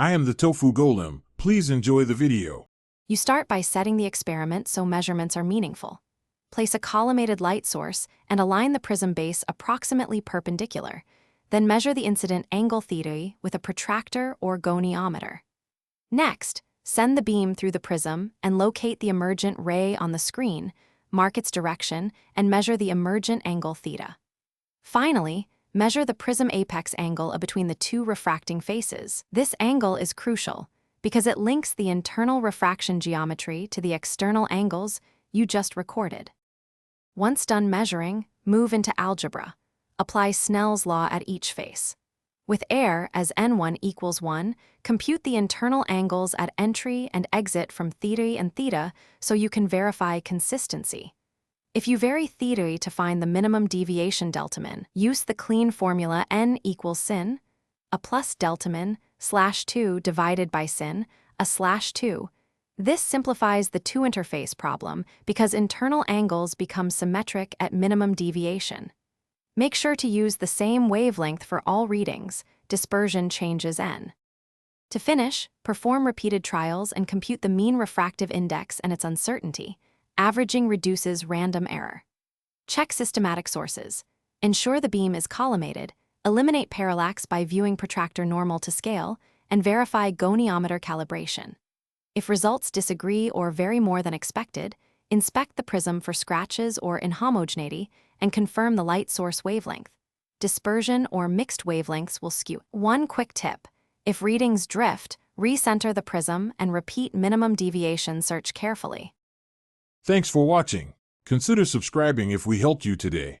I am the tofu golem. Please enjoy the video. You start by setting the experiment so measurements are meaningful. Place a collimated light source and align the prism base approximately perpendicular. Then measure the incident angle theta with a protractor or goniometer. Next, send the beam through the prism and locate the emergent ray on the screen, mark its direction, and measure the emergent angle theta. Finally, measure the prism apex angle between the two refracting faces. This angle is crucial because it links the internal refraction geometry to the external angles you just recorded. Once done measuring, move into algebra. Apply Snell's law at each face. With air as n1 equals 1, compute the internal angles at entry and exit from theta and theta so you can verify consistency. If you vary theta to find the minimum deviation deltamin, use the clean formula n equals sin, a plus deltamin, /2 divided by sin, a /2. This simplifies the two-interface problem because internal angles become symmetric at minimum deviation. Make sure to use the same wavelength for all readings. Dispersion changes n. To finish, perform repeated trials and compute the mean refractive index and its uncertainty. Averaging reduces random error. Check systematic sources. Ensure the beam is collimated. Eliminate parallax by viewing protractor normal to scale, and verify goniometer calibration. If results disagree or vary more than expected, inspect the prism for scratches or inhomogeneity and confirm the light source wavelength. Dispersion or mixed wavelengths will skew. One quick tip: if readings drift, recenter the prism and repeat minimum deviation search carefully. Thanks for watching. Consider subscribing if we helped you today.